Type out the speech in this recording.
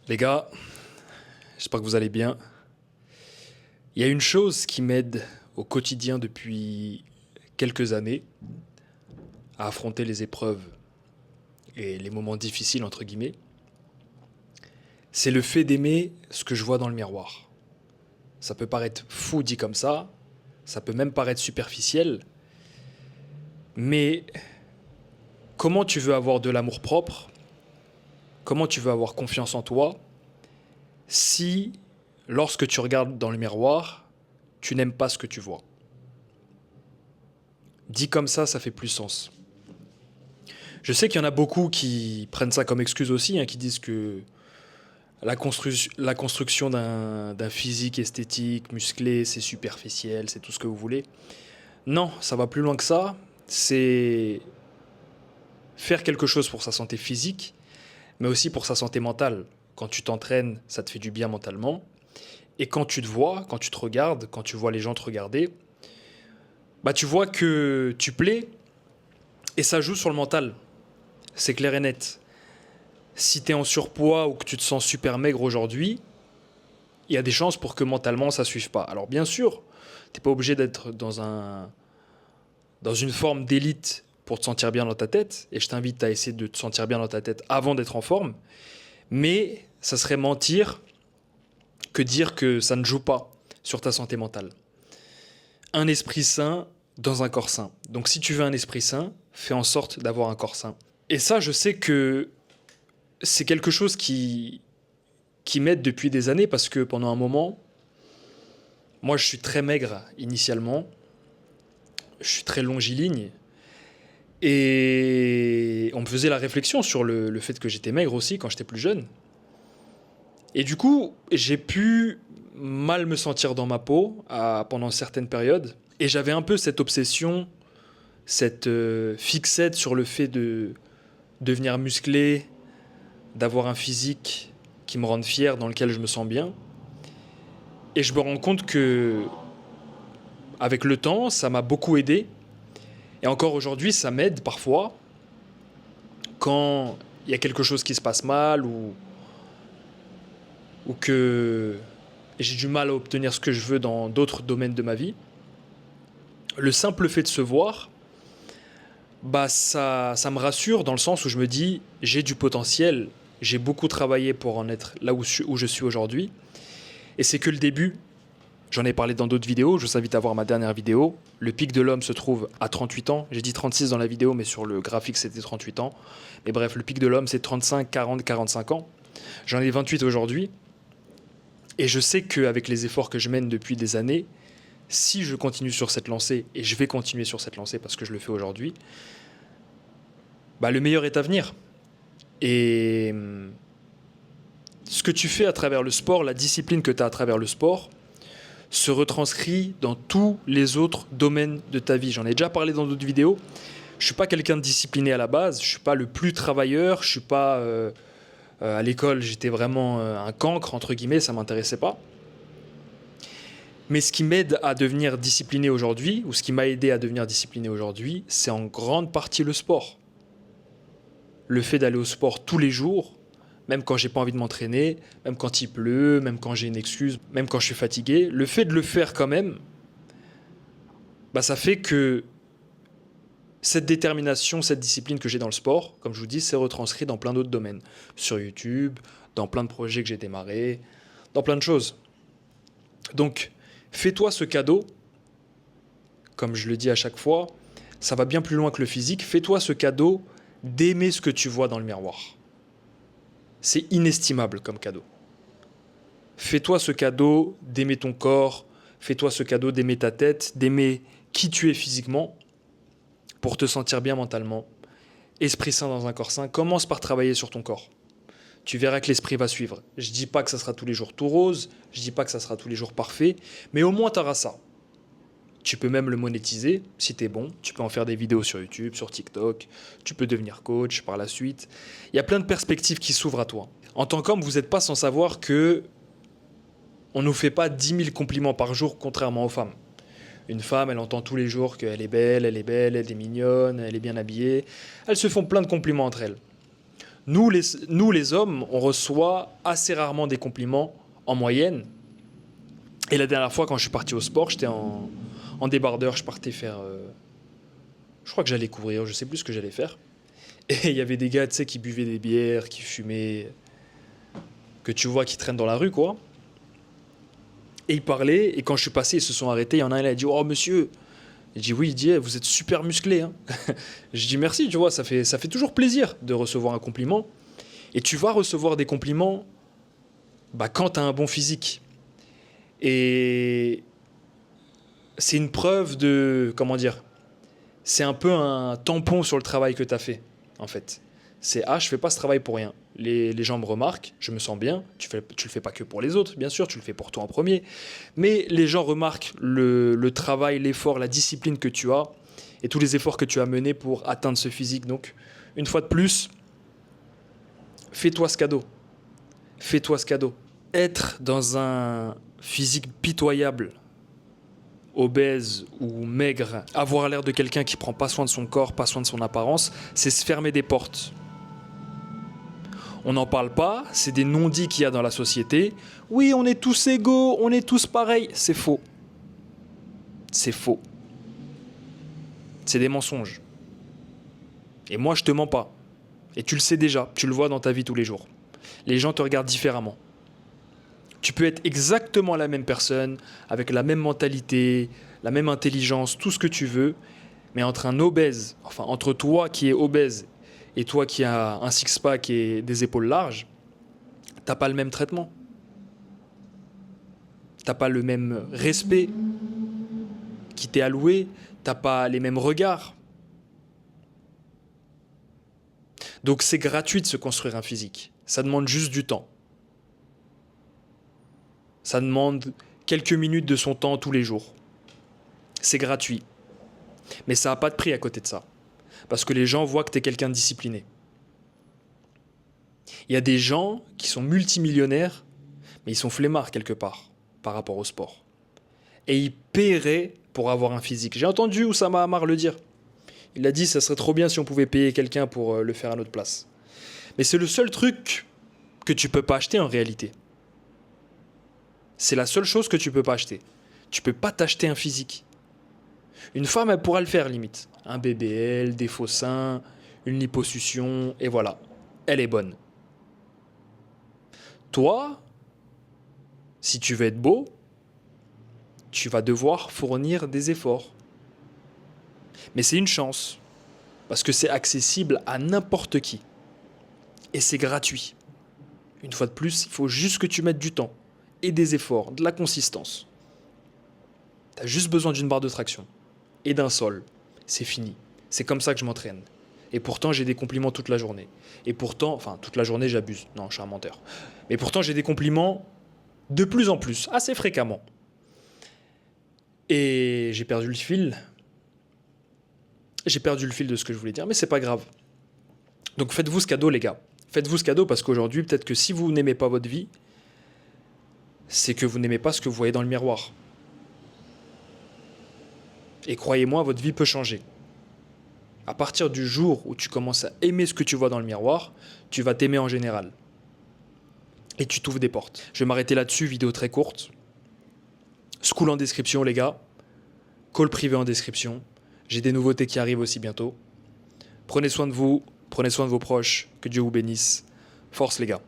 Les gars, j'espère que vous allez bien. Il y a une chose qui m'aide au quotidien depuis quelques années à affronter les épreuves et les moments difficiles, entre guillemets, c'est le fait d'aimer ce que je vois dans le miroir. Ça peut paraître fou dit comme ça peut même paraître superficiel, mais comment tu veux avoir de l'amour propre, comment tu veux avoir confiance en toi, si, lorsque tu regardes dans le miroir, tu n'aimes pas ce que tu vois. Dit comme ça fait plus sens. Je sais qu'il y en a beaucoup qui prennent ça comme excuse aussi, qui disent que la construction d'un physique esthétique, musclé, c'est superficiel, c'est tout ce que vous voulez. Non, ça va plus loin que ça. C'est faire quelque chose pour sa santé physique, mais aussi pour sa santé mentale. Quand tu t'entraînes, ça te fait du bien mentalement. Et quand tu te vois, quand tu te regardes, quand tu vois les gens te regarder, bah tu vois que tu plais et ça joue sur le mental. C'est clair et net. Si tu es en surpoids ou que tu te sens super maigre aujourd'hui, il y a des chances pour que mentalement ça suive pas. Alors bien sûr, tu n'es pas obligé d'être dans une forme d'élite pour te sentir bien dans ta tête, et je t'invite à essayer de te sentir bien dans ta tête avant d'être en forme, mais ça serait mentir que dire que ça ne joue pas sur ta santé mentale. Un esprit sain dans un corps sain. Donc si tu veux un esprit sain, fais en sorte d'avoir un corps sain. Et ça, je sais que c'est quelque chose qui m'aide depuis des années, parce que pendant un moment, moi je suis très maigre initialement, je suis très longiligne, et on me faisait la réflexion sur le fait que j'étais maigre aussi quand j'étais plus jeune. Et du coup, j'ai pu mal me sentir dans ma peau pendant certaines périodes, et j'avais un peu cette obsession, cette fixette sur le fait de devenir musclé, d'avoir un physique qui me rende fier, dans lequel je me sens bien. Et je me rends compte que, avec le temps, ça m'a beaucoup aidé. Et encore aujourd'hui, ça m'aide parfois quand il y a quelque chose qui se passe mal ou que j'ai du mal à obtenir ce que je veux dans d'autres domaines de ma vie. Le simple fait de se voir, bah ça me rassure, dans le sens où je me dis j'ai du potentiel, j'ai beaucoup travaillé pour en être là où je suis aujourd'hui, et c'est que le début. J'en ai parlé dans d'autres vidéos, je vous invite à voir ma dernière vidéo. Le pic de l'homme se trouve à 38 ans. J'ai dit 36 dans la vidéo, mais sur le graphique c'était 38 ans. Mais bref, le pic de l'homme c'est 35, 40, 45 ans. J'en ai 28 aujourd'hui. Et je sais qu'avec les efforts que je mène depuis des années, si je continue sur cette lancée, et je vais continuer sur cette lancée parce que je le fais aujourd'hui, bah le meilleur est à venir. Et ce que tu fais à travers le sport, la discipline que tu as à travers le sport, se retranscrit dans tous les autres domaines de ta vie. J'en ai déjà parlé dans d'autres vidéos. Je ne suis pas quelqu'un de discipliné à la base, je ne suis pas le plus travailleur, je ne suis pas... à l'école, j'étais vraiment un cancre, entre guillemets, ça ne m'intéressait pas. Mais ce qui m'aide à devenir discipliné aujourd'hui, ou ce qui m'a aidé à devenir discipliné aujourd'hui, c'est en grande partie le sport. Le fait d'aller au sport tous les jours, même quand j'ai pas envie de m'entraîner, même quand il pleut, même quand j'ai une excuse, même quand je suis fatigué, le fait de le faire quand même, bah ça fait que cette détermination, cette discipline que j'ai dans le sport, comme je vous dis, c'est retranscrit dans plein d'autres domaines. Sur YouTube, dans plein de projets que j'ai démarrés, dans plein de choses. Donc, fais-toi ce cadeau, comme je le dis à chaque fois, ça va bien plus loin que le physique, fais-toi ce cadeau d'aimer ce que tu vois dans le miroir. C'est inestimable comme cadeau. Fais-toi ce cadeau d'aimer ton corps, fais-toi ce cadeau d'aimer ta tête, d'aimer qui tu es physiquement, pour te sentir bien mentalement. Esprit sain dans un corps sain, commence par travailler sur ton corps. Tu verras que l'esprit va suivre. Je dis pas que ça sera tous les jours tout rose, je dis pas que ça sera tous les jours parfait, mais au moins tu auras ça. Tu peux même le monétiser si tu es bon. Tu peux en faire des vidéos sur YouTube, sur TikTok. Tu peux devenir coach par la suite. Il y a plein de perspectives qui s'ouvrent à toi. En tant qu'homme, vous n'êtes pas sans savoir que on ne nous fait pas 10 000 compliments par jour, contrairement aux femmes. Une femme, elle entend tous les jours qu'elle est belle, elle est mignonne, elle est bien habillée. Elles se font plein de compliments entre elles. Nous les hommes, on reçoit assez rarement des compliments en moyenne. Et la dernière fois, quand je suis parti au sport, j'étais en débardeur. Je partais faire. Je crois que j'allais courir, je sais plus ce que j'allais faire. Et il y avait des gars, tu sais, qui buvaient des bières, qui fumaient, que tu vois qui traînent dans la rue, quoi. Et ils parlaient, et quand je suis passé, ils se sont arrêtés. Il y en a un, il a dit: Oh monsieur. Il dit: Oui, il dit: Vous êtes super musclé, hein. Je dis: Merci, tu vois, ça fait toujours plaisir de recevoir un compliment. Et tu vas recevoir des compliments bah, quand tu as un bon physique. Et c'est une preuve de. Comment dire? C'est un peu un tampon sur le travail que tu as fait, en fait. C'est: Ah, je fais pas ce travail pour rien. Les gens me remarquent, je me sens bien. Tu le fais pas que pour les autres, bien sûr, tu le fais pour toi en premier. Mais les gens remarquent le travail, l'effort, la discipline que tu as et tous les efforts que tu as menés pour atteindre ce physique. Donc, une fois de plus, fais-toi ce cadeau. Fais-toi ce cadeau. Être dans un physique pitoyable, obèse ou maigre, avoir l'air de quelqu'un qui prend pas soin de son corps, pas soin de son apparence, c'est se fermer des portes. On n'en parle pas, c'est des non-dits qu'il y a dans la société. Oui, on est tous égaux, on est tous pareils. C'est faux. C'est faux. C'est des mensonges. Et moi, je te mens pas. Et tu le sais déjà, tu le vois dans ta vie tous les jours. Les gens te regardent différemment. Tu peux être exactement la même personne, avec la même mentalité, la même intelligence, tout ce que tu veux, mais entre toi qui es obèse et toi qui as un six-pack et des épaules larges, t'as pas le même traitement. T'as pas le même respect qui t'est alloué, t'as pas les mêmes regards. Donc c'est gratuit de se construire un physique. Ça demande juste du temps. Ça demande quelques minutes de son temps tous les jours. C'est gratuit. Mais ça n'a pas de prix à côté de ça. Parce que les gens voient que tu es quelqu'un de discipliné. Il y a des gens qui sont multimillionnaires, mais ils sont flemmards quelque part par rapport au sport. Et ils paieraient pour avoir un physique. J'ai entendu Oussama Hamar le dire. Il a dit: ça serait trop bien si on pouvait payer quelqu'un pour le faire à notre place. Mais c'est le seul truc que tu peux pas acheter en réalité. C'est la seule chose que tu peux pas acheter. Tu peux pas t'acheter un physique. Une femme, elle pourra le faire limite. Un BBL, des faux seins, une liposuction, et voilà. Elle est bonne. Toi, si tu veux être beau, tu vas devoir fournir des efforts. Mais c'est une chance, parce que c'est accessible à n'importe qui. Et c'est gratuit. Une fois de plus, il faut juste que tu mettes du temps, et des efforts, de la consistance. Tu as juste besoin d'une barre de traction, et d'un sol. C'est fini. C'est comme ça que je m'entraîne. Et pourtant, j'ai des compliments toute la journée. Et pourtant, enfin, toute la journée, j'abuse. Non, je suis un menteur. Mais pourtant, j'ai des compliments de plus en plus, assez fréquemment. Et j'ai perdu le fil. J'ai perdu le fil de ce que je voulais dire, mais c'est pas grave. Donc faites-vous ce cadeau, les gars. Faites-vous ce cadeau parce qu'aujourd'hui, peut-être que si vous n'aimez pas votre vie, c'est que vous n'aimez pas ce que vous voyez dans le miroir. Et croyez-moi, votre vie peut changer. À partir du jour où tu commences à aimer ce que tu vois dans le miroir, tu vas t'aimer en général. Et tu t'ouvres des portes. Je vais m'arrêter là-dessus, vidéo très courte. School en description, les gars. Call privé en description. J'ai des nouveautés qui arrivent aussi bientôt. Prenez soin de vous, prenez soin de vos proches. Que Dieu vous bénisse. Force, les gars.